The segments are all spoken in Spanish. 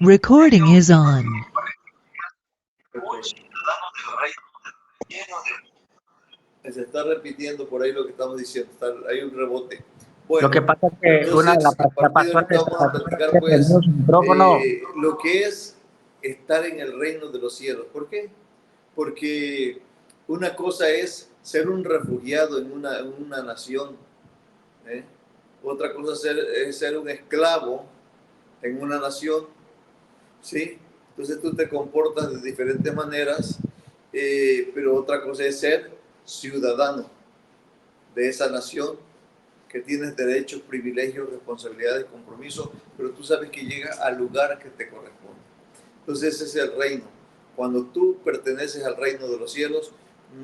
Recording is on. Se está repitiendo por ahí lo que estamos diciendo, hay un rebote. Lo que Bueno, pasa es que una de entonces a la partir de pastora ahorita vamos a platicar pues su micrófono. lo que es estar en el reino de los cielos. ¿Por qué? Porque una cosa es ser un refugiado en una nación, ¿eh? Otra cosa es ser un esclavo en una nación, ¿sí? Entonces tú te comportas de diferentes maneras, pero otra cosa es ser ciudadano de esa nación, que tienes derechos, privilegios, responsabilidades, compromisos, pero tú sabes que llega al lugar que te corresponde. Entonces ese es el reino. Cuando tú perteneces al reino de los cielos,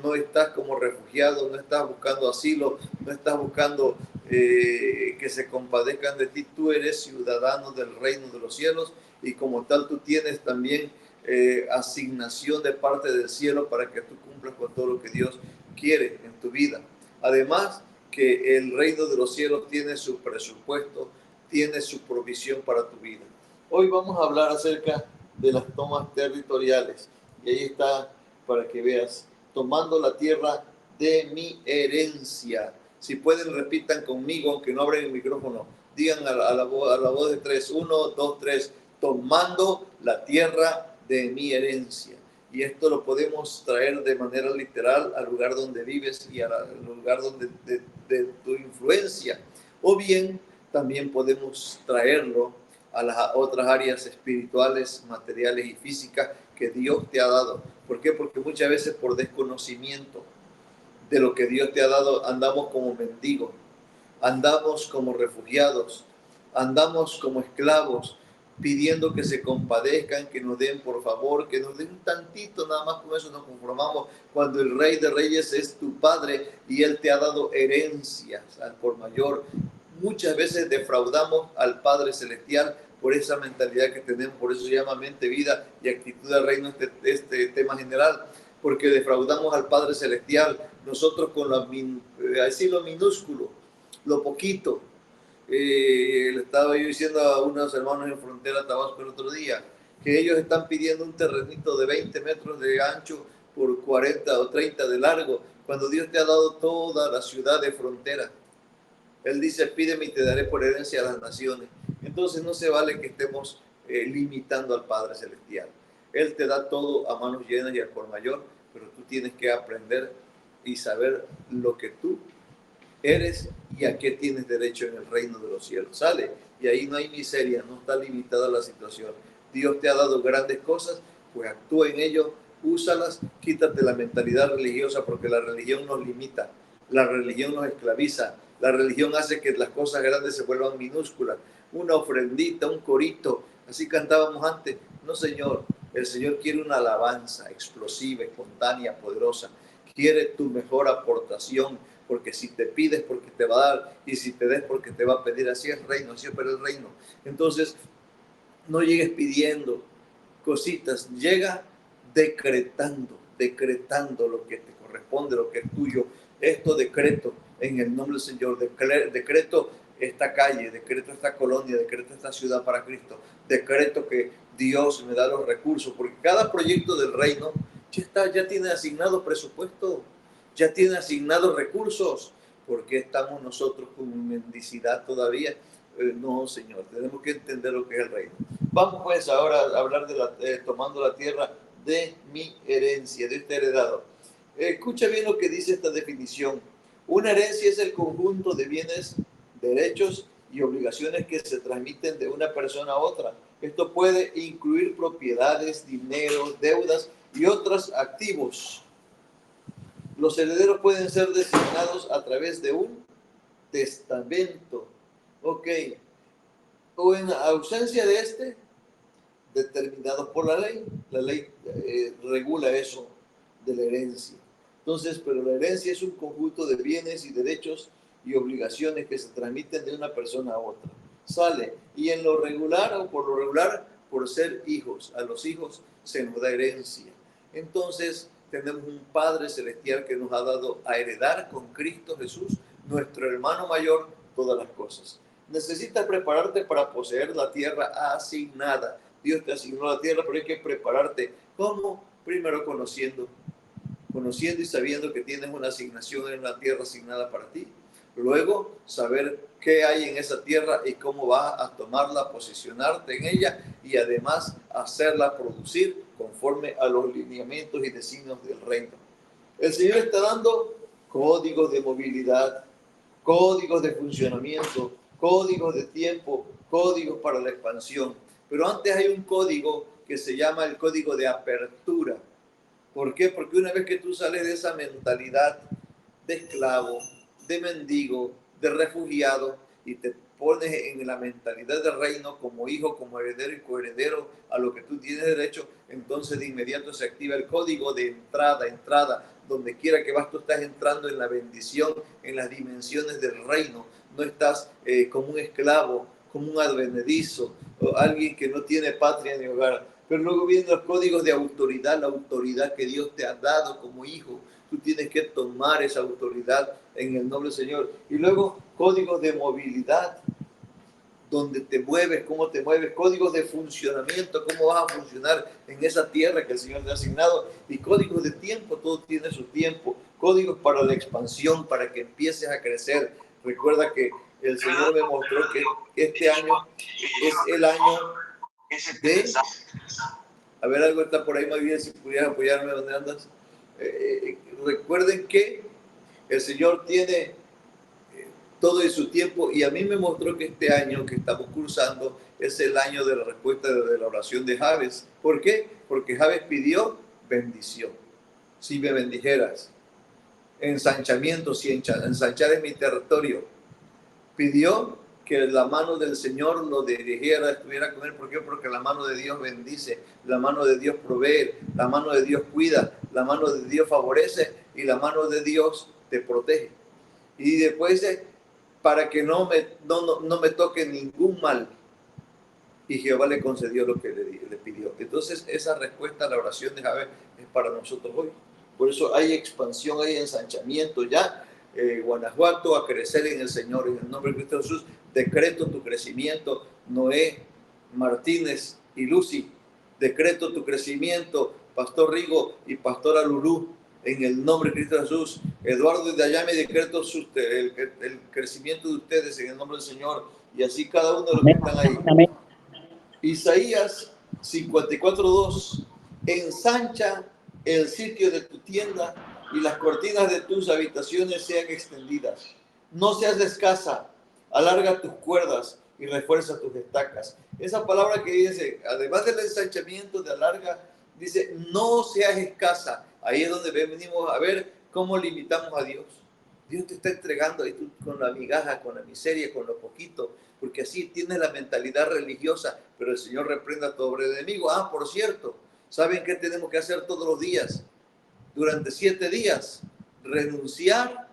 no estás como refugiado, no estás buscando asilo, no estás buscando que se compadezcan de ti. Tú eres ciudadano del reino de los cielos y como tal tú tienes también asignación de parte del cielo para que tú cumplas con todo lo que Dios quiere en tu vida. Además, que el reino de los cielos tiene su presupuesto, tiene su provisión para tu vida. Hoy vamos a hablar acerca de las tomas territoriales. Y ahí está para que veas, tomando la tierra de mi herencia. Si pueden, repitan conmigo, aunque no abren el micrófono. Digan a la voz de tres. 1, 2, 3. Tomando la tierra de mi herencia. Y esto lo podemos traer de manera literal al lugar donde vives y al lugar donde de tu influencia. O bien también podemos traerlo a las otras áreas espirituales, materiales y físicas que Dios te ha dado. ¿Por qué? Porque muchas veces por desconocimiento de lo que Dios te ha dado andamos como mendigos, andamos como refugiados, andamos como esclavos, pidiendo que se compadezcan, que nos den por favor, que nos den un tantito, nada más con eso nos conformamos, cuando el Rey de Reyes es tu Padre y Él te ha dado herencias al por mayor. Muchas veces defraudamos al Padre Celestial por esa mentalidad que tenemos, por eso se llama mente, vida y actitud del reino este tema general, porque defraudamos al Padre Celestial, nosotros con así lo minúsculo, lo poquito. Le estaba yo diciendo a unos hermanos en Frontera Tabasco el otro día, que ellos están pidiendo un terrenito de 20 metros de ancho por 40 o 30 de largo, cuando Dios te ha dado toda la ciudad de Frontera. Él dice, pídeme y te daré por herencia a las naciones. Entonces no se vale que estemos limitando al Padre Celestial. Él te da todo a manos llenas y al por mayor, pero tú tienes que aprender y saber lo que tú eres y a qué tienes derecho en el reino de los cielos. ¿Sale? Y ahí no hay miseria, no está limitada la situación. Dios te ha dado grandes cosas, pues actúa en ello, úsalas, quítate la mentalidad religiosa porque la religión nos limita, la religión nos esclaviza, la religión hace que las cosas grandes se vuelvan minúsculas. Una ofrendita, un corito, así cantábamos antes. No, Señor, el Señor quiere una alabanza explosiva, espontánea, poderosa. Quiere tu mejor aportación, porque si te pides porque te va a dar y si te des porque te va a pedir. Así es el reino, así opera el reino. Entonces no llegues pidiendo cositas, llega decretando lo que te corresponde, lo que es tuyo. Esto decreto en el nombre del Señor, decreto esta calle, decreto esta colonia, decreto esta ciudad para Cristo, decreto que Dios me da los recursos, porque cada proyecto del reino ya tiene asignado presupuesto, ya tiene asignados recursos. ¿Por qué estamos nosotros con mendicidad todavía? No, Señor, tenemos que entender lo que es el reino. Vamos pues ahora a hablar de tomando la tierra de mi herencia, de este heredado. Escucha bien lo que dice esta definición. Una herencia es el conjunto de bienes, derechos y obligaciones que se transmiten de una persona a otra. Esto puede incluir propiedades, dinero, deudas y otros activos. Los herederos pueden ser designados a través de un testamento. Ok. O en ausencia de este, determinados por la ley. La ley regula eso de la herencia. Entonces, pero la herencia es un conjunto de bienes y derechos y obligaciones que se transmiten de una persona a otra. Sale. Y en lo regular o por lo regular, por ser hijos. A los hijos se nos da herencia. Entonces, tenemos un Padre Celestial que nos ha dado a heredar con Cristo Jesús, nuestro hermano mayor, todas las cosas. Necesitas prepararte para poseer la tierra asignada. Dios te asignó la tierra, pero hay que prepararte. ¿Cómo? Primero conociendo y sabiendo que tienes una asignación en la tierra asignada para ti. Luego, saber qué hay en esa tierra y cómo vas a tomarla, posicionarte en ella y además hacerla producir conforme a los lineamientos y designios del reino. El Señor está dando códigos de movilidad, códigos de funcionamiento, códigos de tiempo, códigos para la expansión. Pero antes hay un código que se llama el código de apertura. ¿Por qué? Porque una vez que tú sales de esa mentalidad de esclavo, de mendigo, de refugiado y te pones en la mentalidad del reino como hijo, como heredero y coheredero a lo que tú tienes derecho, entonces de inmediato se activa el código de entrada. Donde quiera que vas, tú estás entrando en la bendición, en las dimensiones del reino. No estás como un esclavo, como un advenedizo, o alguien que no tiene patria ni hogar. Pero luego vienen los códigos de autoridad, la autoridad que Dios te ha dado como hijo. Tú tienes que tomar esa autoridad en el nombre del Señor. Y luego códigos de movilidad, donde te mueves, cómo te mueves, códigos de funcionamiento, cómo vas a funcionar en esa tierra que el Señor te ha asignado, y códigos de tiempo, todo tiene su tiempo, códigos para la expansión, para que empieces a crecer. Recuerda que el Señor me mostró que este año es el año de... A ver, algo está por ahí, más bien, si pudieras apoyarme, ¿dónde andas? Recuerden que el Señor tiene todo en su tiempo y a mí me mostró que este año que estamos cursando es el año de la respuesta de la oración de Jabes. ¿Por qué? Porque Jabes pidió bendición. Si me bendijeras, ensanchamiento, si ensanchares mi territorio. Pidió que la mano del Señor lo dirigiera, estuviera con él. ¿Por qué? Porque la mano de Dios bendice, la mano de Dios provee, la mano de Dios cuida, la mano de Dios favorece y la mano de Dios te protege. Y después para que no me toque ningún mal. Y Jehová le concedió lo que le pidió. Entonces, esa respuesta a la oración de Jabes es para nosotros hoy. Por eso hay expansión, hay ensanchamiento ya. Guanajuato a crecer en el Señor, en el nombre de Cristo Jesús. Decreto tu crecimiento, Noé, Martínez y Lucy. Decreto tu crecimiento, Pastor Rigo y Pastora Lulú, en el nombre de Cristo Jesús. Eduardo de Ayame, decreto el crecimiento de ustedes en el nombre del Señor. Y así cada uno de los que están ahí. Amén. Isaías 54:2, ensancha el sitio de tu tienda y las cortinas de tus habitaciones sean extendidas. No seas escasa, alarga tus cuerdas y refuerza tus estacas. Esa palabra que dice, además del ensanchamiento de alarga, dice, no seas escasa. Ahí es donde venimos a ver cómo limitamos a Dios. Dios te está entregando y tú con la migaja, con la miseria, con lo poquito, porque así tienes la mentalidad religiosa, pero el Señor reprenda a todo enemigo. Ah, por cierto, ¿saben qué tenemos que hacer todos los días? Durante 7 días, renunciar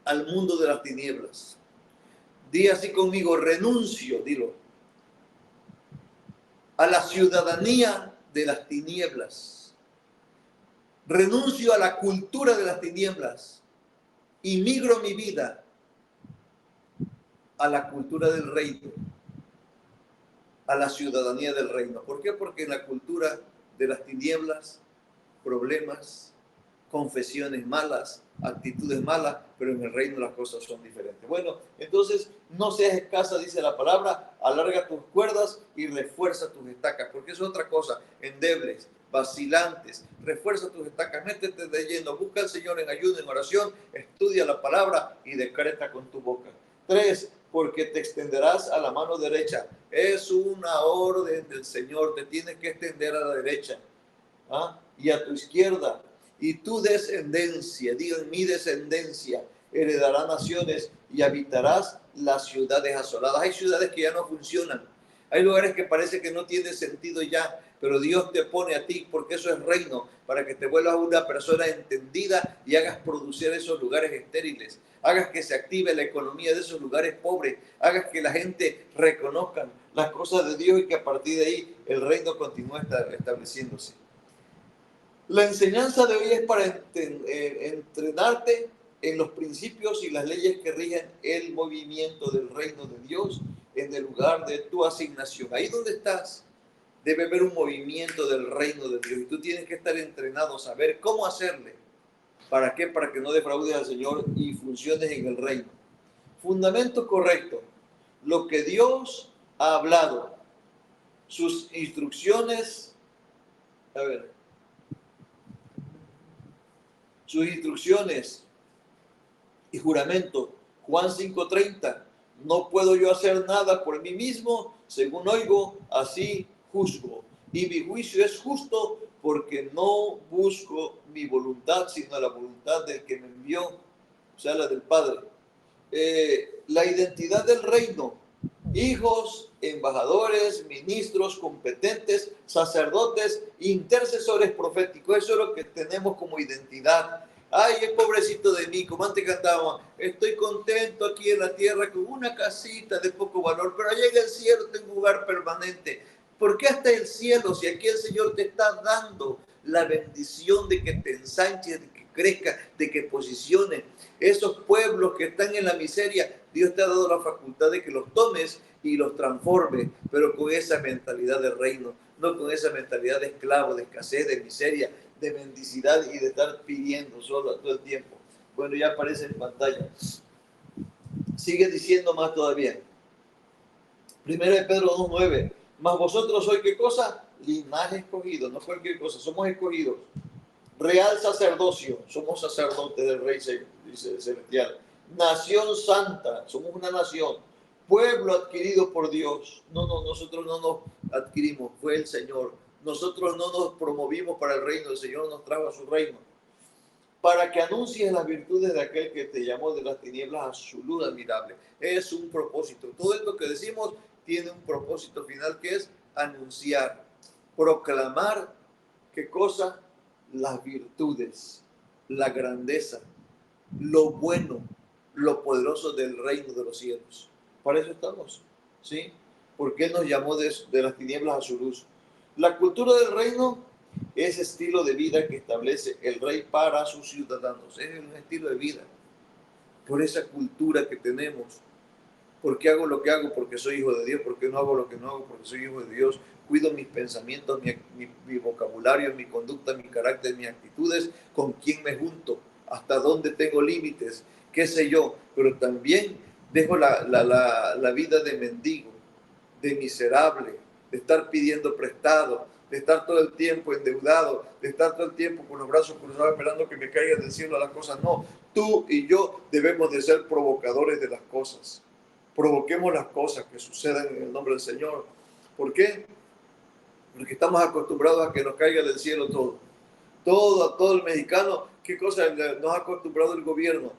al mundo de las tinieblas. Di así conmigo, renuncio, dilo, a la ciudadanía de las tinieblas. Renuncio a la cultura de las tinieblas y migro mi vida a la cultura del reino, a la ciudadanía del reino. ¿Por qué? Porque en la cultura de las tinieblas, problemas, confesiones malas, actitudes malas, pero en el reino las cosas son diferentes. Bueno, entonces no seas escasa, dice la palabra, alarga tus cuerdas y refuerza tus estacas, porque es otra cosa, endebles, vacilantes, refuerza tus estacas, métete de lleno, busca al Señor en ayuno, en oración, estudia la palabra y decreta con tu boca. 3, porque te extenderás a la mano derecha. Es una orden del Señor, te tienes que extender a la derecha. ¿Ah? Y a tu izquierda, y tu descendencia, digan mi descendencia, heredará naciones y habitarás las ciudades asoladas. Hay ciudades que ya no funcionan, hay lugares que parece que no tiene sentido ya, pero Dios te pone a ti, porque eso es reino, para que te vuelvas una persona entendida y hagas producir esos lugares estériles, hagas que se active la economía de esos lugares pobres, hagas que la gente reconozcan las cosas de Dios y que a partir de ahí el reino continúe estableciéndose. La enseñanza de hoy es para entrenarte en los principios y las leyes que rigen el movimiento del reino de Dios en el lugar de tu asignación. Ahí donde estás, debe haber un movimiento del reino de Dios y tú tienes que estar entrenado a saber cómo hacerle. ¿Para qué? Para que no defraudes al Señor y funciones en el reino. Fundamento correcto. Lo que Dios ha hablado, sus instrucciones, a ver, sus instrucciones y juramento. Juan 5:30. No puedo yo hacer nada por mí mismo, según oigo, así juzgo. Y mi juicio es justo porque no busco mi voluntad, sino la voluntad del que me envió, o sea, la del Padre. La identidad del reino: hijos, embajadores, ministros, competentes, sacerdotes, intercesores proféticos. Eso es lo que tenemos como identidad. Ay, es pobrecito de mí, como antes cantábamos, estoy contento aquí en la tierra con una casita de poco valor, pero allá en el cielo tengo un lugar permanente. ¿Por qué hasta el cielo si aquí el Señor te está dando la bendición de que te ensanches, de que crezca, de que posiciones? Esos pueblos que están en la miseria, Dios te ha dado la facultad de que los tomes y los transformes, pero con esa mentalidad de reino, no con esa mentalidad de esclavo, de escasez, de miseria, de mendicidad y de estar pidiendo solo todo el tiempo. Bueno, ya aparece en pantalla. Sigue diciendo más todavía. Primero de Pedro 2:9. Mas vosotros sois, ¿qué cosa? Linaje escogido, no cualquier cosa, somos escogidos. Real sacerdocio, somos sacerdotes del Rey Celestial. Nación santa, somos una nación. Pueblo adquirido por Dios. Nosotros no nos adquirimos, fue el Señor. Nosotros no nos promovimos para el reino, el Señor nos trajo a su reino. Para que anuncies las virtudes de aquel que te llamó de las tinieblas a su luz admirable. Es un propósito. Todo esto que decimos tiene un propósito final, que es anunciar, proclamar, ¿qué cosa? Las virtudes, la grandeza, lo bueno, lo poderoso del reino de los cielos. Para eso estamos, ¿sí? Porque Él nos llamó de las tinieblas a su luz. La cultura del reino es estilo de vida que establece el rey para sus ciudadanos. Es un estilo de vida. Por esa cultura que tenemos. ¿Por qué hago lo que hago? Porque soy hijo de Dios. ¿Por qué no hago lo que no hago? Porque soy hijo de Dios. Cuido mis pensamientos, mi vocabulario, mi conducta, mi carácter, mis actitudes, con quién me junto, hasta dónde tengo límites, qué sé yo. Pero también dejo la vida de mendigo, de miserable, de estar pidiendo prestado, de estar todo el tiempo endeudado, de estar todo el tiempo con los brazos cruzados esperando que me caigan del cielo las cosas. No, tú y yo debemos de ser provocadores de las cosas. Provoquemos las cosas que sucedan en el nombre del Señor. ¿Por qué? Porque estamos acostumbrados a que nos caiga del cielo todo. Todo el mexicano, ¿qué cosa nos ha acostumbrado el gobierno?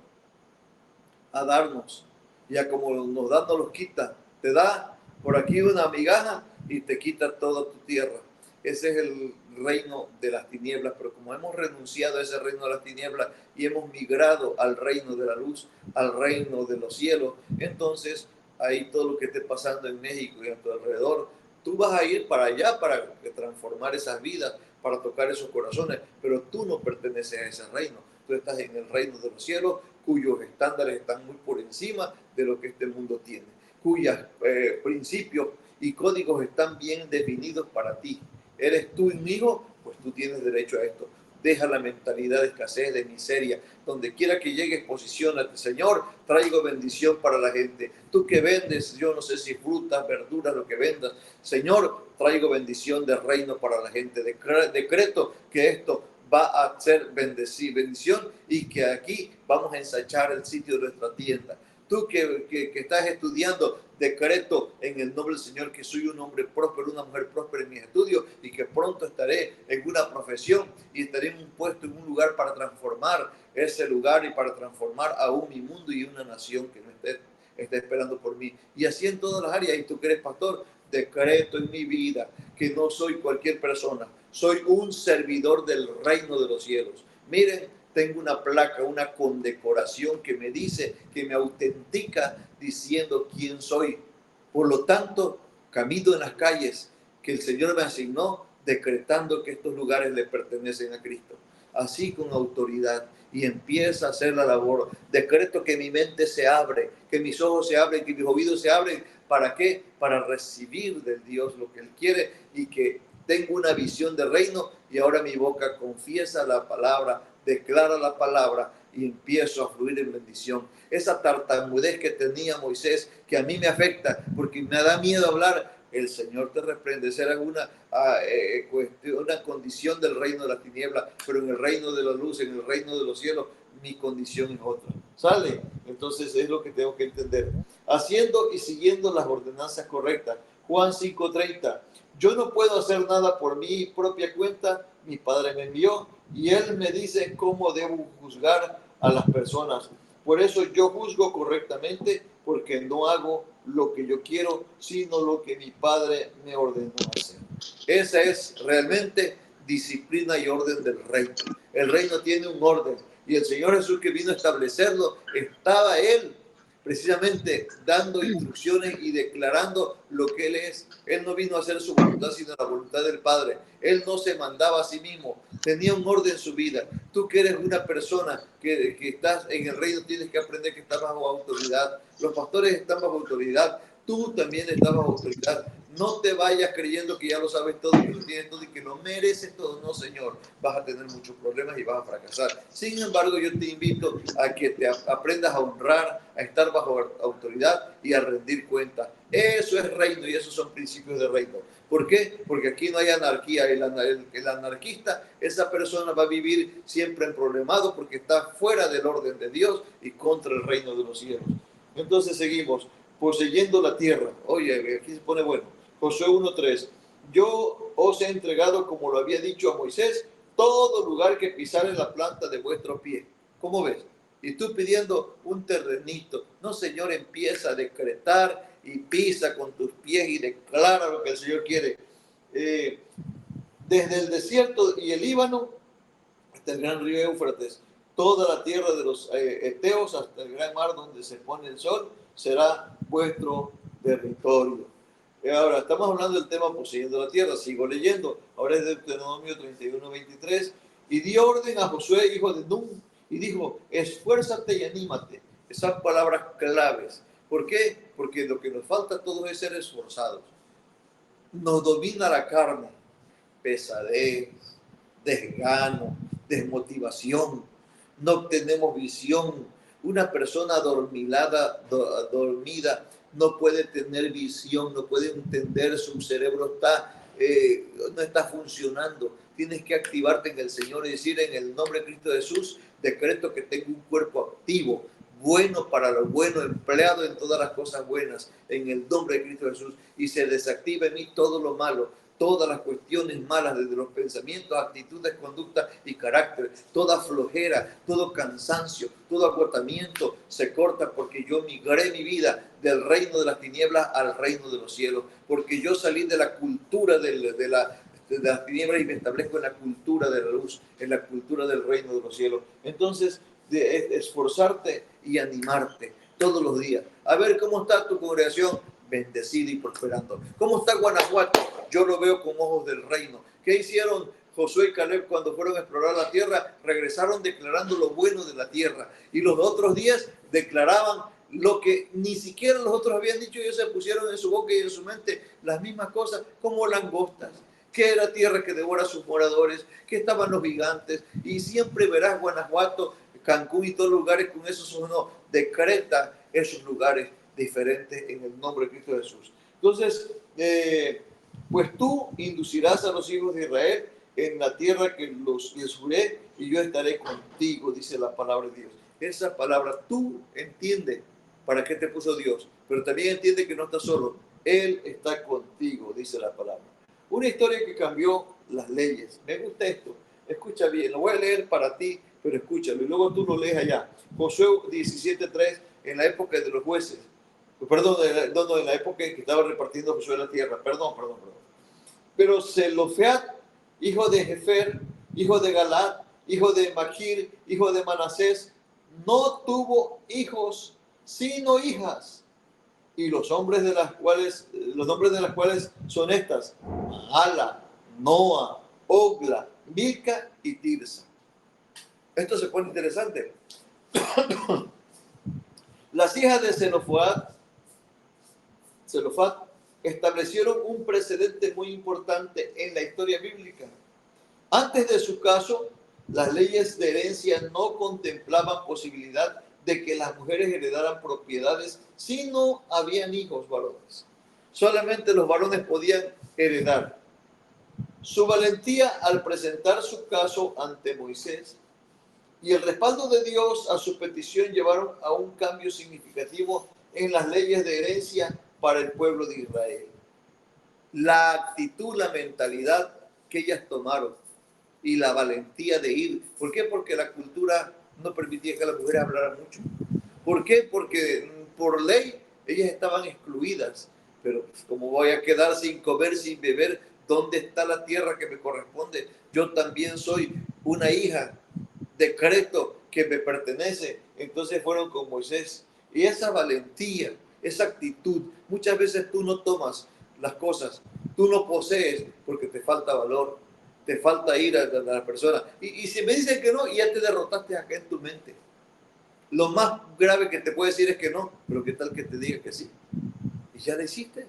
A darnos. Ya como nos da, nos los quita. Te da por aquí una migaja y te quita toda tu tierra. Ese es el reino de las tinieblas, pero como hemos renunciado a ese reino de las tinieblas y hemos migrado al reino de la luz, al reino de los cielos, entonces ahí todo lo que esté pasando en México y a tu alrededor, tú vas a ir para allá para transformar esas vidas, para tocar esos corazones, pero tú no perteneces a ese reino, tú estás en el reino de los cielos, cuyos estándares están muy por encima de lo que este mundo tiene, cuyos principios y códigos están bien definidos para ti. ¿Eres tú un hijo? Pues tú tienes derecho a esto. Deja la mentalidad de escasez, de miseria. Donde quiera que llegues, posiciónate. Señor, traigo bendición para la gente. Tú que vendes, yo no sé si frutas, verduras, lo que vendas. Señor, traigo bendición del reino para la gente. Decreto que esto va a ser bendición y que aquí vamos a ensachar el sitio de nuestra tienda. Tú que estás estudiando, decreto en el nombre del Señor que soy un hombre próspero, una mujer próspera en mis estudios y que pronto estaré en una profesión y estaré en un puesto, en un lugar para transformar ese lugar y para transformar aún mi mundo y una nación que no esté esperando por mí. Y así en todas las áreas. Y tú que eres pastor, decreto en mi vida que no soy cualquier persona, soy un servidor del reino de los cielos. Miren, tengo una placa, una condecoración que me dice, que me autentica diciendo quién soy. Por lo tanto, camino en las calles que el Señor me asignó, decretando que estos lugares le pertenecen a Cristo. así con autoridad, y empieza a hacer la labor. Decreto que mi mente se abre, que mis ojos se abren, que mis oídos se abren. ¿Para qué? Para recibir de Dios lo que Él quiere, y que tengo una visión de reino, y ahora mi boca confiesa la palabra, declara la palabra, y empiezo a fluir en bendición. Esa tartamudez que tenía Moisés, que a mí me afecta, porque me da miedo hablar, el Señor te reprende. Esa era una condición del reino de la tiniebla, pero en el reino de la luz, en el reino de los cielos, mi condición es otra. ¿Sale? Entonces es lo que tengo que entender. Haciendo y siguiendo las ordenanzas correctas. Juan 5:30. Yo no puedo hacer nada por mi propia cuenta. Mi Padre me envió y Él me dice cómo debo juzgar a las personas. Por eso yo juzgo correctamente, porque no hago lo que yo quiero, sino lo que mi Padre me ordenó hacer. Esa es realmente disciplina y orden del reino. El reino tiene un orden, y el Señor Jesús, que vino a establecerlo, estaba Él precisamente dando instrucciones y declarando lo que Él es. Él no vino a hacer su voluntad, sino la voluntad del Padre. Él no se mandaba a sí mismo, tenía un orden en su vida. Tú que eres una persona que estás en el reino, tienes que aprender que estás bajo autoridad. Los pastores están bajo autoridad. Tú también estás bajo autoridad. No te vayas creyendo que ya lo sabes todo, que lo tienes todo y que lo mereces todo. No, Señor. Vas a tener muchos problemas y vas a fracasar. Sin embargo, yo te invito a que te aprendas a honrar, a estar bajo autoridad y a rendir cuentas. Eso es reino, y esos son principios de reino. ¿Por qué? Porque aquí no hay anarquía. El anarquista, esa persona va a vivir siempre en problemado, porque está fuera del orden de Dios y contra el reino de los cielos. Entonces seguimos, poseyendo la tierra. Oye, aquí se pone bueno. Josué 1:3. Yo os he entregado, como lo había dicho a Moisés, todo lugar que pisare la planta de vuestro pie. ¿Cómo ves? Y tú pidiendo un terrenito. No, Señor, empieza a decretar y pisa con tus pies y declara lo que el Señor quiere. Desde el desierto y el Líbano hasta el gran río Éufrates, toda la tierra de los Eteos hasta el gran mar donde se pone el sol, será vuestro territorio. Ahora, estamos hablando del tema poseyendo la tierra. Sigo leyendo. Ahora es Deuteronomio 31:23. Y dio orden a Josué, hijo de Nun, y dijo: esfuérzate y anímate. Esas palabras claves. ¿Por qué? Porque lo que nos falta a todos es ser esforzados. Nos domina la carne, pesadez, desgano, desmotivación, no tenemos visión. Una persona dormida no puede tener visión, no puede entender, su cerebro no está funcionando. Tienes que activarte en el Señor y decir: en el nombre de Cristo Jesús, decreto que tengo un cuerpo activo, bueno para lo bueno, empleado en todas las cosas buenas, en el nombre de Cristo Jesús, y se desactiva en mí todo lo malo, todas las cuestiones malas, desde los pensamientos, actitudes, conductas y carácter, toda flojera, todo cansancio, todo agotamiento se corta, porque yo migré mi vida del reino de las tinieblas al reino de los cielos, porque yo salí de la cultura de las tinieblas y me establezco en la cultura de la luz, en la cultura del reino de los cielos. Entonces, de esforzarte y animarte todos los días. A ver cómo está tu congregación, bendecida y prosperando. ¿Cómo está Guanajuato? Yo lo veo con ojos del reino. ¿Qué hicieron Josué y Caleb cuando fueron a explorar la tierra? Regresaron declarando lo bueno de la tierra. Y los otros días declaraban lo que ni siquiera los otros habían dicho. Ellos se pusieron en su boca y en su mente las mismas cosas, como langostas, que era tierra que devora a sus moradores, que estaban los gigantes. Y siempre verás Guanajuato, Cancún y todos los lugares con esos uno decreta esos lugares diferentes en el nombre de Cristo Jesús. Entonces, pues tú inducirás a los hijos de Israel en la tierra que les juré, y yo estaré contigo, dice la palabra de Dios. Esa palabra, tú entiendes para qué te puso Dios, pero también entiende que no estás solo. Él está contigo, dice la palabra. Una historia que cambió las leyes. Me gusta esto. Escucha bien, lo voy a leer para ti, pero escúchalo, y luego tú lo lees allá. Josué 17:3, en la época de los jueces. Perdón, en la época en que estaba repartiendo Josué la tierra. Perdón. Pero Zelofead, hijo de Jefer, hijo de Galad, hijo de Maquir, hijo de Manasés, no tuvo hijos, sino hijas. Y los nombres de las cuales son estas: Mahala, Noa, Ogla, Milca y Tirsa. Esto se pone interesante. Las hijas de Zelofat establecieron un precedente muy importante en la historia bíblica. Antes de su caso, las leyes de herencia no contemplaban posibilidad de que las mujeres heredaran propiedades si no habían hijos varones. Solamente los varones podían heredar. Su valentía al presentar su caso ante Moisés y el respaldo de Dios a su petición llevaron a un cambio significativo en las leyes de herencia para el pueblo de Israel. La actitud, la mentalidad que ellas tomaron y la valentía de ir. ¿Por qué? Porque la cultura no permitía que las mujeres hablaran mucho. ¿Por qué? Porque por ley ellas estaban excluidas. Pero pues, ¿cómo voy a quedar sin comer, sin beber? ¿Dónde está la tierra que me corresponde? Yo también soy una hija, decreto que me pertenece. Entonces fueron con Moisés. Y esa valentía, esa actitud, muchas veces tú no tomas las cosas, tú no posees porque te falta valor, te falta ir a la persona. Y si me dicen que no, ya te derrotaste acá en tu mente. Lo más grave que te puede decir es que no, pero ¿qué tal que te diga que sí? Y ya lo hiciste.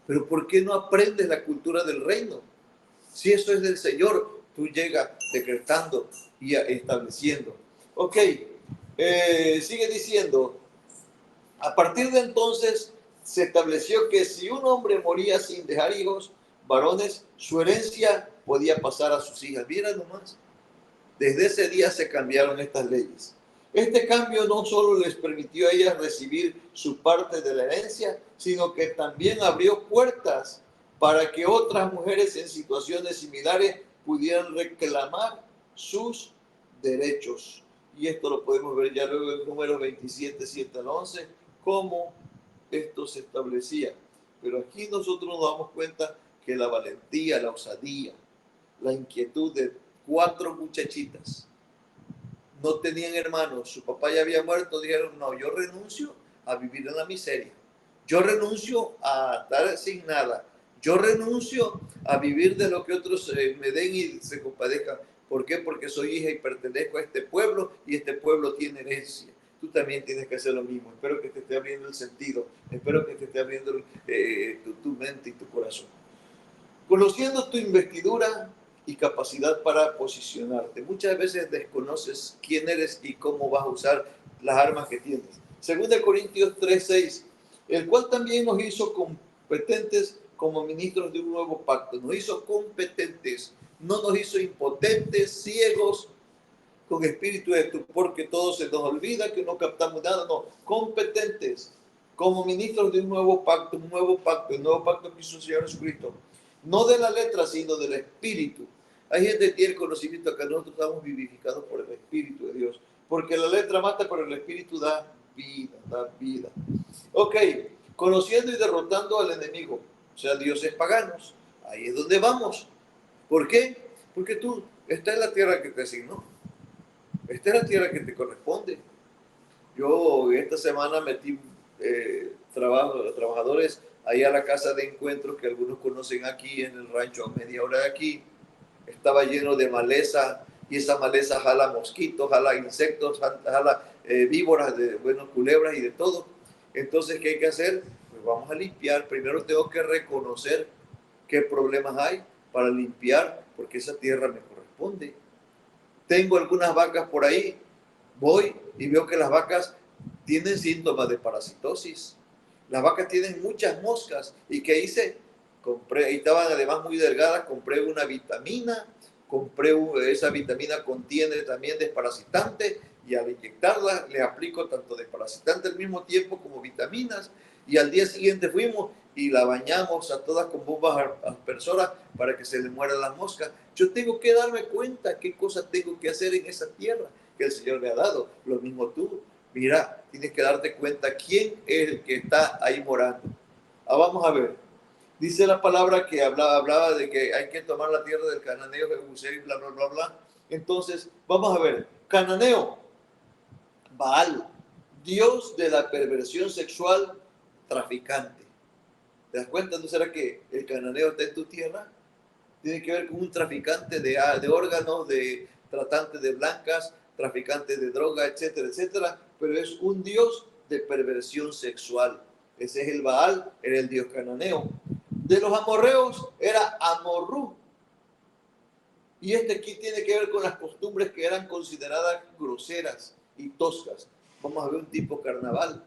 Pero ¿por qué no aprendes la cultura del reino? Si eso es del Señor, tú llegas decretando y estableciendo. Ok, sigue diciendo, a partir de entonces se estableció que si un hombre moría sin dejar hijos varones, su herencia podía pasar a sus hijas. Mira nomás, desde ese día se cambiaron estas leyes. Este cambio no solo les permitió a ellas recibir su parte de la herencia, sino que también abrió puertas para que otras mujeres en situaciones similares pudieran reclamar sus derechos. Y esto lo podemos ver ya luego en Números 27, 7 al 11, cómo esto se establecía. Pero aquí nosotros nos damos cuenta que la valentía, la osadía, la inquietud de 4 muchachitas no tenían hermanos, su papá ya había muerto, dijeron, no, yo renuncio a vivir en la miseria, yo renuncio a estar sin nada, yo renuncio a vivir de lo que otros me den y se compadezcan. ¿Por qué? Porque soy hija y pertenezco a este pueblo y este pueblo tiene herencia. Tú también tienes que hacer lo mismo. Espero que te esté abriendo el sentido, espero que te esté abriendo tu mente y tu corazón. Conociendo tu investidura y capacidad para posicionarte. Muchas veces desconoces quién eres y cómo vas a usar las armas que tienes. Según de Corintios 3:6, el cual también nos hizo competentes como ministros de un nuevo pacto. Nos hizo competentes, no nos hizo impotentes, ciegos, con espíritu de estupor, que todo se nos olvida, que no captamos nada, no, competentes, como ministros de un nuevo pacto, el nuevo pacto que hizo el Señor Jesucristo, no de la letra, sino del espíritu. Hay gente que tiene conocimiento acá, nosotros estamos vivificados por el espíritu de Dios, porque la letra mata, pero el espíritu da vida, da vida. Ok, conociendo y derrotando al enemigo, o sea, dioses paganos, ahí es donde vamos. ¿Por qué? Porque tú estás en la tierra que te asignó. Esta es la tierra que te corresponde. Yo esta semana metí trabajadores ahí a la casa de encuentros que algunos conocen aquí en el rancho a media hora de aquí. Estaba lleno de maleza y esa maleza jala mosquitos, jala insectos, jala víboras, bueno, culebras y de todo. Entonces, ¿qué hay que hacer? Pues vamos a limpiar. Primero tengo que reconocer qué problemas hay para limpiar, porque esa tierra me corresponde. Tengo algunas vacas por ahí, voy y veo que las vacas tienen síntomas de parasitosis. Las vacas tienen muchas moscas. ¿Y qué hice? Compré, y estaban además muy delgadas, compré una vitamina, esa vitamina contiene también desparasitante y al inyectarla le aplico tanto desparasitante al mismo tiempo como vitaminas y al día siguiente fuimos y la bañamos a todas con bombas aspersoras para que se le mueran las moscas. Yo tengo que darme cuenta qué cosas tengo que hacer en esa tierra que el Señor me ha dado. Lo mismo tú. Mira, tienes que darte cuenta quién es el que está ahí morando. Vamos a ver. Dice la palabra que hablaba de que hay que tomar la tierra del cananeo, Jebuseo y bla, bla, bla, bla. Entonces, vamos a ver. Cananeo, Baal, Dios de la perversión sexual, traficante. ¿Te das cuenta? ¿No será que el cananeo está en tu tierra? Tiene que ver con un traficante de órganos, de tratante de blancas, traficantes de droga, etcétera, etcétera, pero es un dios de perversión sexual. Ese es el Baal, era el dios cananeo. De los amorreos era Amorrú. Y este aquí tiene que ver con las costumbres que eran consideradas groseras y toscas. Vamos a ver un tipo carnaval.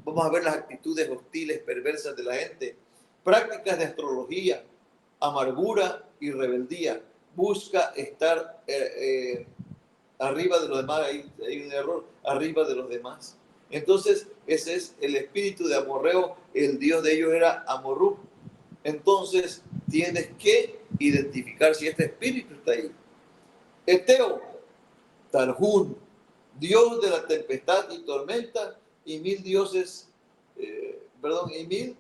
Vamos a ver las actitudes hostiles, perversas de la gente. Prácticas de astrología, amargura y rebeldía. Busca estar arriba de los demás. Hay un error, arriba de los demás. Entonces, ese es el espíritu de amorreo. El dios de ellos era Amorrú. Entonces, tienes que identificar si este espíritu está ahí. Eteo, Tarhún, dios de la tempestad y tormenta, y mil dioses, y mil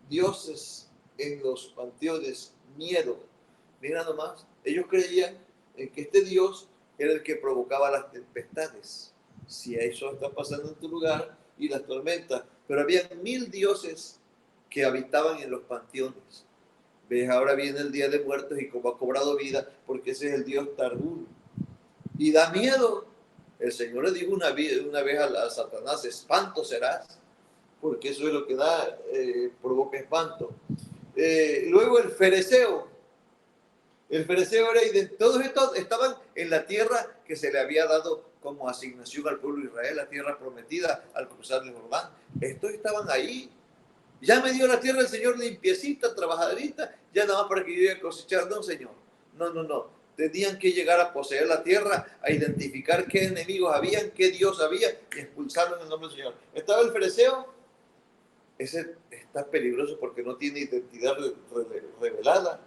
dioses en los panteones, miedo. Mira nomás, ellos creían en que este dios era el que provocaba las tempestades. Si eso está pasando en tu lugar y las tormentas, pero había mil dioses que habitaban en los panteones. ¿Ves? Ahora viene el Día de Muertos y como ha cobrado vida, porque ese es el dios Tarhún. Y da miedo. El Señor le dijo una vez a Satanás, espanto serás, porque eso es lo que da, provoca espanto. Luego el fereceo. El fereceo era, todos estos estaban en la tierra que se le había dado como asignación al pueblo de Israel, la tierra prometida al cruzar el Jordán. Estos estaban ahí. Ya me dio la tierra el Señor limpiecita, trabajadita, ya nada más para que yo iba a cosechar. No, Señor. No, no, no. Tenían que llegar a poseer la tierra, a identificar qué enemigos habían, qué Dios había y expulsarlo en el nombre del Señor. Estaba el fereceo. Ese está peligroso porque no tiene identidad revelada.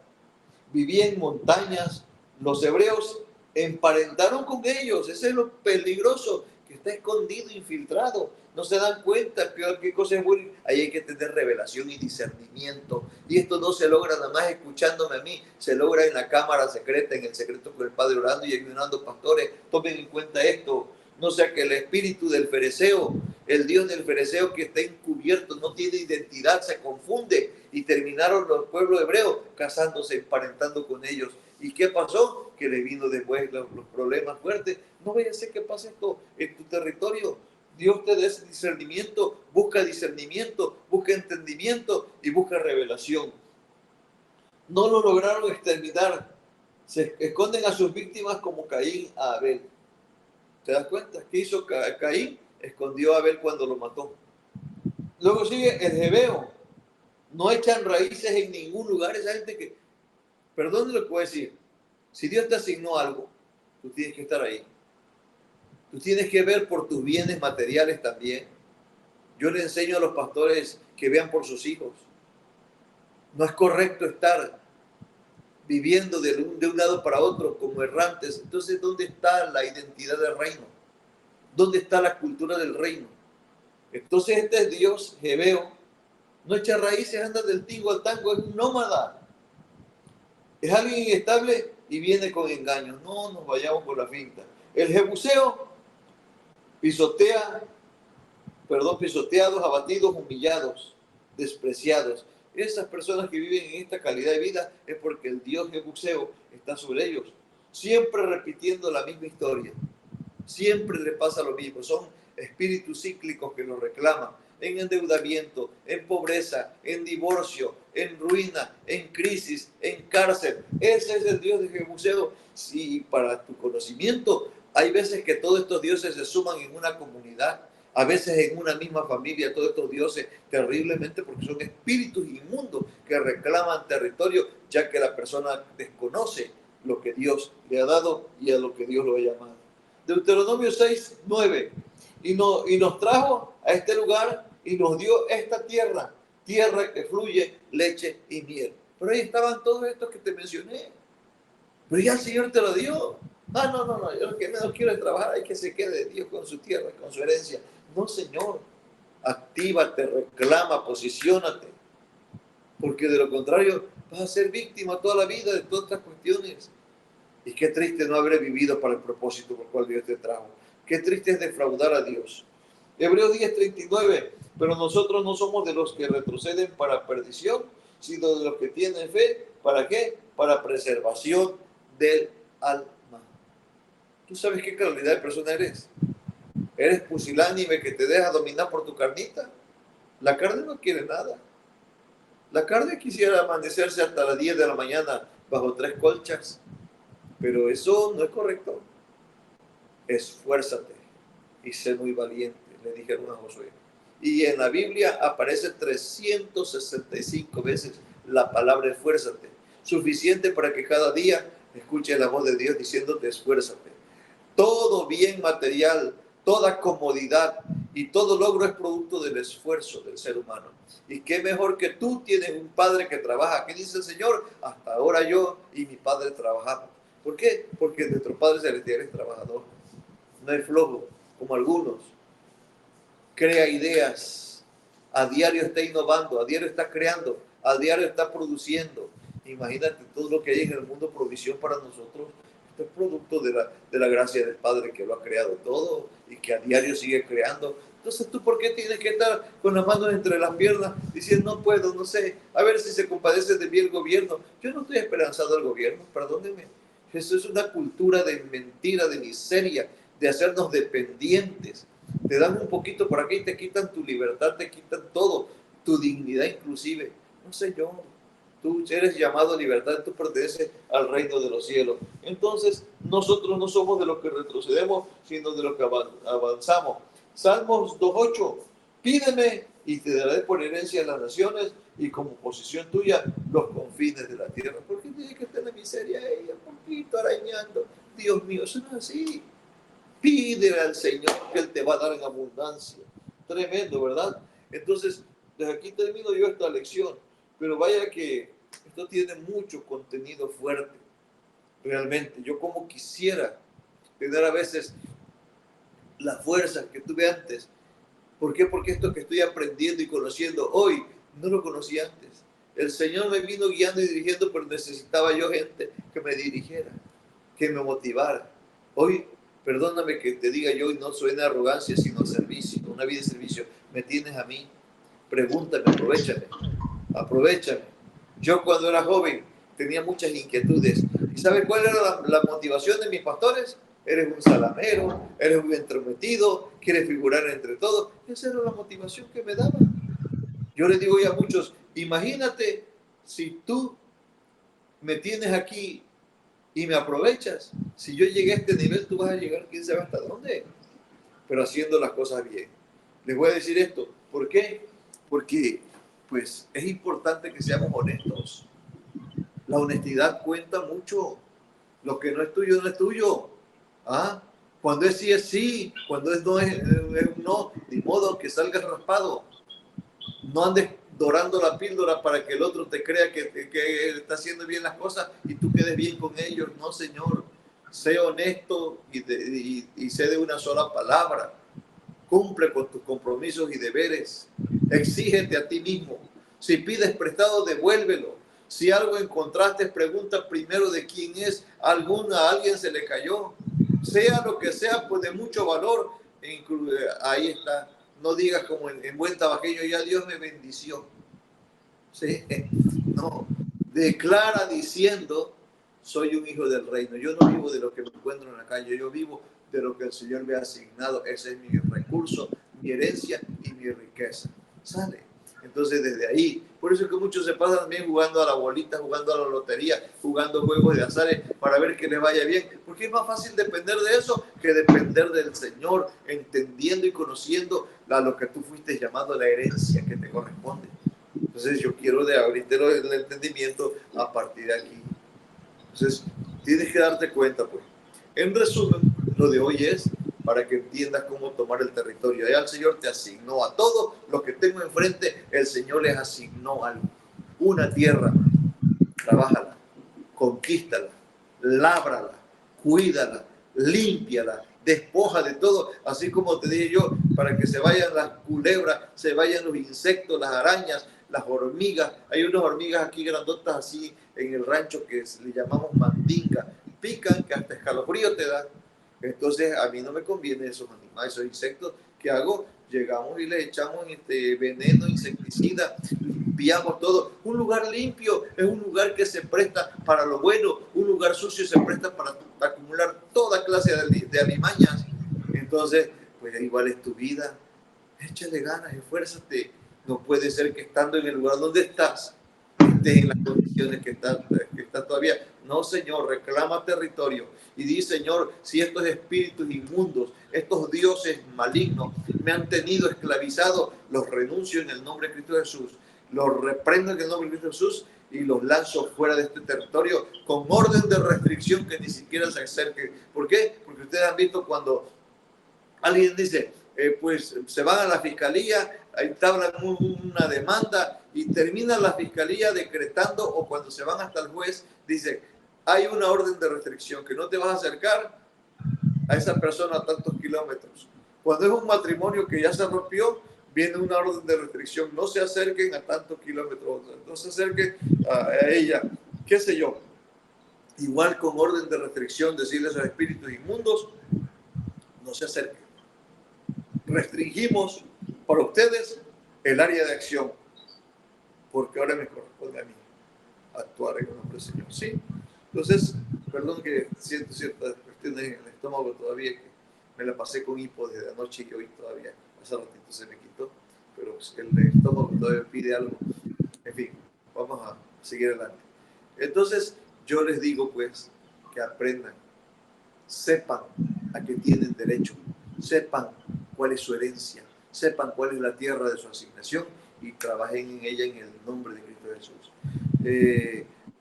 Vivía en montañas. Los hebreos emparentaron con ellos. Ese es lo peligroso, que está escondido, infiltrado. No se dan cuenta qué cosa es buena. Ahí hay que tener revelación y discernimiento. Y esto no se logra nada más escuchándome a mí. Se logra en la cámara secreta, en el secreto con el Padre orando y ayunando. Pastores, tomen en cuenta esto. No sea que el espíritu del fereceo, el Dios del fereceo que está encubierto, no tiene identidad, se confunde. Y terminaron los pueblos hebreos casándose, emparentando con ellos. ¿Y qué pasó? Que le vino después los problemas fuertes. No vaya a ser que pase esto en tu territorio. Dios te dé ese discernimiento, busca entendimiento y busca revelación. No lo lograron exterminar. Se esconden a sus víctimas como Caín a Abel. ¿Te das cuenta? ¿Qué hizo Caín? Escondió a Abel cuando lo mató. Luego sigue el Jebeo. No echan raíces en ningún lugar. Esa gente que, perdón lo que puedo decir, si Dios te asignó algo, tú tienes que estar ahí. Tú tienes que ver por tus bienes materiales también. Yo le enseño a los pastores que vean por sus hijos. No es correcto estar viviendo de un lado para otro como errantes. Entonces, ¿dónde está la identidad del reino? ¿Dónde está la cultura del reino? Entonces, este es Dios, Jebeo. No echa raíces, anda del tingo al tango, es un nómada. Es alguien inestable y viene con engaños. No nos vayamos por la finta. El jebuseo pisoteados, abatidos, humillados, despreciados. Esas personas que viven en esta calidad de vida es porque el Dios jebuseo está sobre ellos. Siempre repitiendo la misma historia. Siempre le pasa lo mismo. Son espíritus cíclicos que lo reclaman. En endeudamiento, en pobreza, en divorcio, en ruina, en crisis, en cárcel. Ese es el Dios de Jebuseo. Sí, para tu conocimiento, hay veces que todos estos dioses se suman en una comunidad, a veces en una misma familia, todos estos dioses terriblemente, porque son espíritus inmundos que reclaman territorio, ya que la persona desconoce lo que Dios le ha dado y a lo que Dios lo ha llamado. Deuteronomio 6, 9. Y nos trajo a este lugar y nos dio esta tierra, tierra que fluye leche y miel. Pero ahí estaban todos estos que te mencioné. Pero ya el Señor te lo dio. Ah, no, yo lo que menos quiero es trabajar, hay que se quede Dios con su tierra, con su herencia. No, Señor, actívate, reclama, posiciónate. Porque de lo contrario vas a ser víctima toda la vida de todas estas cuestiones. Y qué triste no haber vivido para el propósito por el cual Dios te trajo. Qué triste es defraudar a Dios. Hebreos 10:39. Pero nosotros no somos de los que retroceden para perdición, sino de los que tienen fe. ¿Para qué? Para preservación del alma. ¿Tú sabes qué calidad de persona eres? ¿Eres pusilánime que te deja dominar por tu carnita? La carne no quiere nada. La carne quisiera amanecerse hasta las 10 de la mañana bajo 3 colchas, pero eso no es correcto. Esfuérzate y sé muy valiente, le dijeron a Josué. Y en la Biblia aparece 365 veces la palabra esfuérzate, suficiente para que cada día escuche la voz de Dios diciéndote esfuérzate. Todo bien material, toda comodidad y todo logro es producto del esfuerzo del ser humano. Y qué mejor que tú tienes un padre que trabaja. ¿Qué dice el Señor? Hasta ahora yo y mi padre trabajamos. ¿Por qué? Porque nuestro Padre Celestial es trabajador. No es flojo, como algunos. Crea ideas. A diario está innovando, a diario está creando, a diario está produciendo. Imagínate todo lo que hay en el mundo, provisión para nosotros. Esto es producto de la gracia del Padre que lo ha creado todo y que a diario sigue creando. Entonces, ¿tú por qué tienes que estar con las manos entre las piernas diciendo no puedo, no sé, a ver si se compadece de mí el gobierno? Yo no estoy esperanzado al gobierno, perdónenme. Eso es una cultura de mentira, de miseria, de hacernos dependientes. Te dan un poquito por aquí y te quitan tu libertad, te quitan todo, tu dignidad inclusive. No sé yo, tú eres llamado a libertad, tú perteneces al reino de los cielos. Entonces, nosotros no somos de los que retrocedemos, sino de los que avanzamos. Salmos 2.8, pídeme y te daré por herencia las naciones y como posesión tuya los confines de la tierra. ¿Por qué tiene que estar en la miseria ella, un poquito arañando? Dios mío, eso no es así. Pídele al Señor que Él te va a dar en abundancia. Tremendo, ¿verdad? Entonces, desde aquí termino yo esta lección, pero vaya que esto tiene mucho contenido fuerte, realmente. Yo como quisiera tener a veces la fuerza que tuve antes. ¿Por qué? Porque esto que estoy aprendiendo y conociendo hoy, no lo conocí antes. El Señor me vino guiando y dirigiendo, pero necesitaba yo gente que me dirigiera, que me motivara. Hoy, perdóname que te diga yo, y no suena arrogancia, sino servicio, una vida de servicio. Me tienes a mí, pregúntame, aprovechame, aprovechame. Yo cuando era joven tenía muchas inquietudes. ¿Y sabes cuál era la motivación de mis pastores? Eres un salamero, eres un entrometido, quieres figurar entre todos. Esa era la motivación que me daba. Yo les digo ya a muchos, imagínate si tú me tienes aquí y me aprovechas. Si yo llegué a este nivel, tú vas a llegar quién sabe hasta dónde, pero haciendo las cosas bien. Les voy a decir esto. ¿Por qué? Porque pues es importante que seamos honestos. La honestidad cuenta mucho. Lo que no es tuyo, no es tuyo. ¿Ah? Cuando es sí, cuando es no, de modo que salgas raspado. No andes dorando la píldora para que el otro te crea que está haciendo bien las cosas y tú quedes bien con ellos. No, Señor. Sé honesto y sé de una sola palabra. Cumple con tus compromisos y deberes. Exígete a ti mismo. Si pides prestado, devuélvelo. Si algo encontraste, pregunta primero de quién es. A alguien se le cayó. Sea lo que sea, pues de mucho valor. Ahí está. No digas como en buen tabaqueño, ya Dios me bendició. ¿Sí? No. Declara diciendo, soy un hijo del reino. Yo no vivo de lo que me encuentro en la calle, yo vivo de lo que el Señor me ha asignado. Ese es mi recurso, mi herencia y mi riqueza. ¿Sale? Entonces desde ahí, por eso es que muchos se pasan también jugando a la bolita, jugando a la lotería, jugando juegos de azares para ver que les vaya bien, porque es más fácil depender de eso que depender del Señor, entendiendo y conociendo lo que tú fuiste llamado, la herencia que te corresponde. Entonces yo quiero de abrirte el entendimiento a partir de aquí. Entonces tienes que darte cuenta, pues. En resumen, lo de hoy es para que entiendas cómo tomar el territorio. Ya el Señor te asignó a todos los que tengo enfrente, el Señor les asignó algo. Una tierra, trabájala, conquístala, lábrala, cuídala, límpiala, despoja de todo, así como te dije yo, para que se vayan las culebras, se vayan los insectos, las arañas, las hormigas. Hay unas hormigas aquí grandotas así en el rancho que le llamamos mandinga, pican que hasta escalofrío te dan. Entonces a mí no me conviene esos animales, esos insectos. ¿Qué hago? Llegamos y le echamos veneno, insecticida, limpiamos todo. Un lugar limpio es un lugar que se presta para lo bueno, un lugar sucio se presta para acumular toda clase de alimañas. Entonces, pues igual es tu vida. Échale ganas, esfuérzate. No puede ser que estando en el lugar donde estás, estés en las condiciones que estás todavía. No, Señor, reclama territorio. Y di, Señor, si estos espíritus inmundos, estos dioses malignos me han tenido esclavizado, los renuncio en el nombre de Cristo Jesús. Los reprendo en el nombre de Cristo Jesús y los lanzo fuera de este territorio con orden de restricción que ni siquiera se acerquen. ¿Por qué? Porque ustedes han visto cuando alguien dice, pues se van a la fiscalía, entablan una demanda y termina la fiscalía decretando, o cuando se van hasta el juez, dice, hay una orden de restricción que no te vas a acercar a esa persona a tantos kilómetros. Cuando es un matrimonio que ya se rompió, viene una orden de restricción, no se acerquen a tantos kilómetros, no se acerquen a ella, qué sé yo. Igual con orden de restricción, decirles a los espíritus inmundos, no se acerquen. Restringimos para ustedes el área de acción, porque ahora me corresponde a mí actuar en el nombre del Señor. ¿Sí? Entonces, perdón que siento ciertas cuestiones en el estómago todavía, que me la pasé con hipo desde anoche y hoy todavía, hace ratito se me quitó, pero el estómago todavía pide algo. En fin, vamos a seguir adelante. Entonces, yo les digo pues que aprendan, sepan a qué tienen derecho, sepan cuál es su herencia, sepan cuál es la tierra de su asignación y trabajen en ella en el nombre de Cristo Jesús.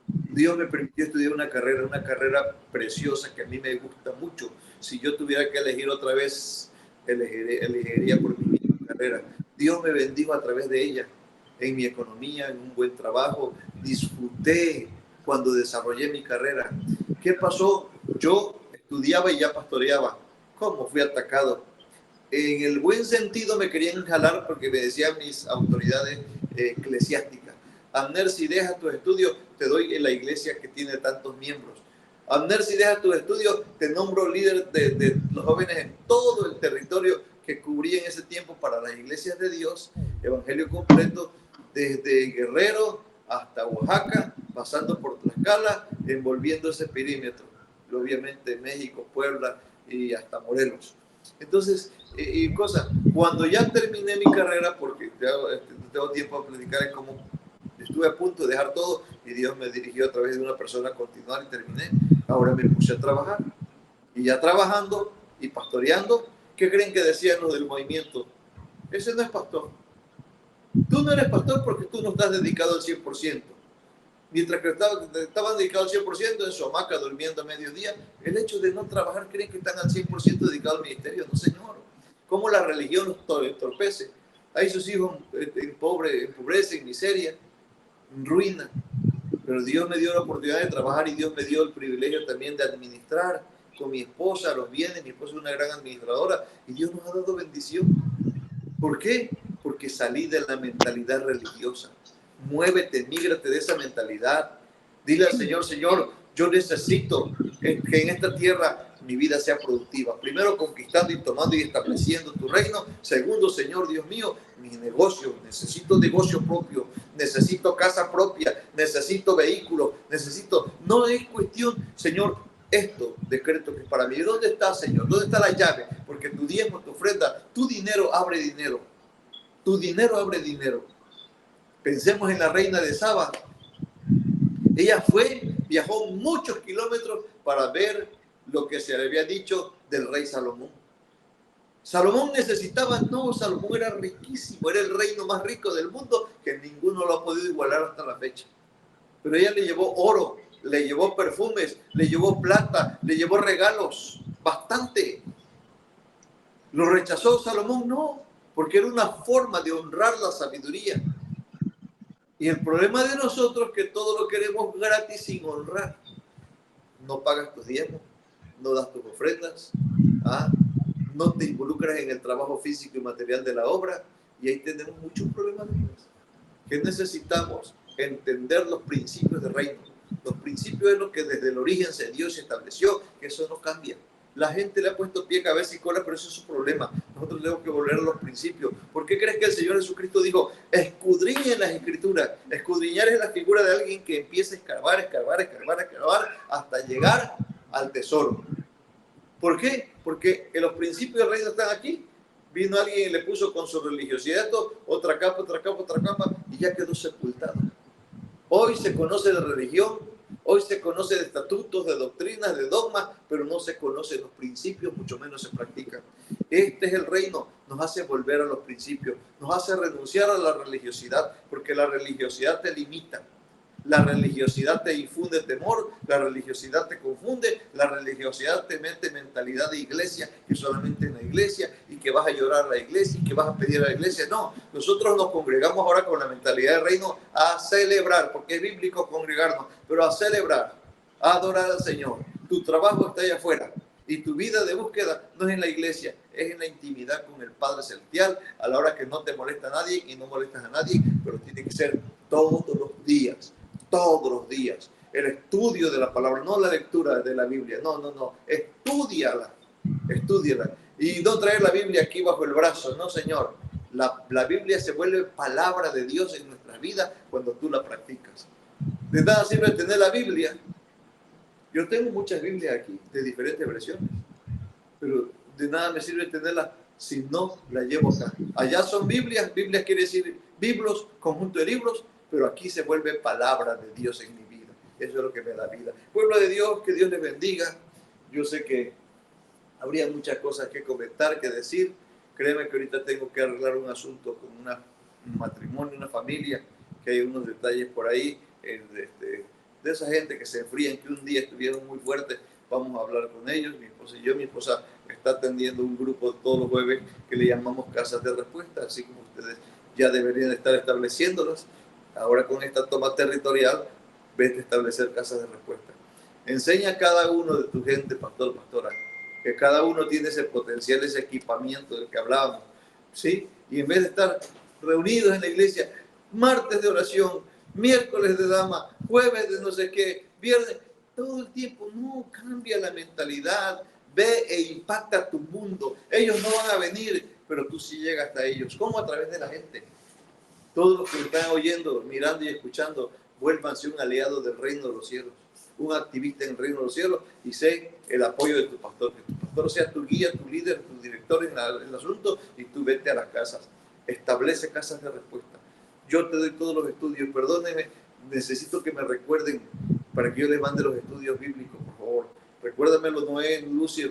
Dios me permitió estudiar una carrera preciosa que a mí me gusta mucho. Si yo tuviera que elegir otra vez, elegiría por mi misma carrera. Dios me bendijo a través de ella, en mi economía, en un buen trabajo. Disfruté cuando desarrollé mi carrera. ¿Qué pasó? Yo estudiaba y ya pastoreaba. ¿Cómo fui atacado? En el buen sentido me querían jalar porque me decían mis autoridades eclesiásticas, Abner, si dejas tus estudios, te doy en la iglesia que tiene tantos miembros. Abner, si dejas tus estudios, te nombro líder de los jóvenes en todo el territorio que cubría en ese tiempo para las iglesias de Dios, evangelio completo, desde Guerrero hasta Oaxaca, pasando por Tlaxcala, envolviendo ese perímetro, obviamente México, Puebla y hasta Morelos. Entonces, cuando ya terminé mi carrera, porque ya no tengo tiempo a platicar en cómo estuve a punto de dejar todo y Dios me dirigió a través de una persona a continuar y terminé, ahora me puse a trabajar. Y ya trabajando y pastoreando, ¿qué creen que decían los del movimiento? Ese no es pastor. Tú no eres pastor porque tú no estás dedicado al 100%. Mientras que estaban dedicados al 100% en su hamaca durmiendo a mediodía, el hecho de no trabajar, creen que están al 100% dedicados al ministerio. No, señor. ¿Cómo la religión los entorpece? Ahí sus hijos en pobreza, en miseria, en ruina. Pero Dios me dio la oportunidad de trabajar y Dios me dio el privilegio también de administrar con mi esposa los bienes. Mi esposa es una gran administradora y Dios nos ha dado bendición. ¿Por qué? Porque salí de la mentalidad religiosa. Muévete, mígrate de esa mentalidad. Dile al Señor, Señor, yo necesito que en esta tierra mi vida sea productiva. Primero, conquistando y tomando y estableciendo tu reino. Segundo, Señor, Dios mío, mi negocio. Necesito negocio propio. Necesito casa propia. Necesito vehículo. No es cuestión, Señor, esto decreto que es para mí. ¿Dónde está, Señor? ¿Dónde está la llave? Porque tu diezmo, tu ofrenda, tu dinero abre dinero. Tu dinero abre dinero. Pensemos en la reina de Saba. Ella viajó muchos kilómetros para ver lo que se le había dicho del rey Salomón. Salomón necesitaba, no, Salomón era riquísimo, era el reino más rico del mundo, que ninguno lo ha podido igualar hasta la fecha. Pero ella le llevó oro, le llevó perfumes, le llevó plata, le llevó regalos, bastante. ¿Lo rechazó Salomón? No, porque era una forma de honrar la sabiduría. Y el problema de nosotros es que todo lo queremos gratis sin honrar. No pagas tus diezmos, no das tus ofrendas, no te involucras en el trabajo físico y material de la obra, y ahí tenemos muchos problemas. Que necesitamos entender los principios del reino. Los principios es lo que desde el origen se dio y se estableció, que eso no cambia. La gente le ha puesto pie, cabeza y cola, pero eso es su problema. Nosotros tenemos que volver a los principios. ¿Por qué crees que el Señor Jesucristo dijo, escudriñen las Escrituras? Escudriñar es la figura de alguien que empieza a escarbar, escarbar, escarbar, escarbar, hasta llegar al tesoro. ¿Por qué? Porque en los principios del reino están aquí. Vino alguien y le puso con su religiosidad esto, otra capa, otra capa, otra capa, y ya quedó sepultado. Hoy se conoce de religión, hoy se conoce de estatutos, de doctrinas, de dogmas, pero no se conocen los principios, mucho menos se practican. Este es el reino, nos hace volver a los principios, nos hace renunciar a la religiosidad, porque la religiosidad te limita. La religiosidad te infunde temor, la religiosidad te confunde, la religiosidad te mete mentalidad de iglesia, que solamente en la iglesia, y que vas a llorar a la iglesia, y que vas a pedir a la iglesia. No, nosotros nos congregamos ahora con la mentalidad del reino a celebrar, porque es bíblico congregarnos, pero a celebrar, a adorar al Señor. Tu trabajo está allá afuera, y tu vida de búsqueda no es en la iglesia, es en la intimidad con el Padre Celestial, a la hora que no te molesta a nadie y no molestas a nadie, pero tiene que ser todos los días. Todos los días. El estudio de la palabra, no la lectura de la Biblia, no, estúdiala, estúdiala. Y no traer la Biblia aquí bajo el brazo, no, Señor. La Biblia se vuelve palabra de Dios en nuestras vidas cuando tú la practicas. De nada sirve tener la Biblia. Yo tengo muchas Biblias aquí, de diferentes versiones, pero de nada me sirve tenerla si no la llevo acá. Allá son Biblias, Biblias quiere decir libros, conjunto de libros, pero aquí se vuelve palabra de Dios en mi vida. Eso es lo que me da vida. Pueblo de Dios, que Dios les bendiga. Yo sé que habría muchas cosas que comentar, que decir. Créeme que ahorita tengo que arreglar un asunto con un matrimonio, una familia, que hay unos detalles por ahí, de esa gente que se enfrían, que un día estuvieron muy fuertes. Vamos a hablar con ellos, mi esposa y yo. Mi esposa está atendiendo un grupo todos los jueves que le llamamos casas de respuesta, así como ustedes ya deberían estar estableciéndolas. Ahora con esta toma territorial, vete a establecer casas de respuesta. Enseña a cada uno de tu gente, pastor, pastora, que cada uno tiene ese potencial, ese equipamiento del que hablábamos, ¿sí? Y en vez de estar reunidos en la iglesia, martes de oración, miércoles de dama, jueves de no sé qué, viernes, todo el tiempo, no, cambia la mentalidad, ve e impacta tu mundo. Ellos no van a venir, pero tú sí llegas hasta ellos. ¿Cómo? A través de la gente. Todos los que están oyendo, mirando y escuchando, vuélvanse un aliado del reino de los cielos, un activista en el reino de los cielos, y sé el apoyo de tu pastor. Que tu pastor sea tu guía, tu líder, tu director en el asunto, y tú vete a las casas. Establece casas de respuesta. Yo te doy todos los estudios, perdónenme, necesito que me recuerden para que yo les mande los estudios bíblicos, por favor. Recuérdamelo, Noé, Lucy,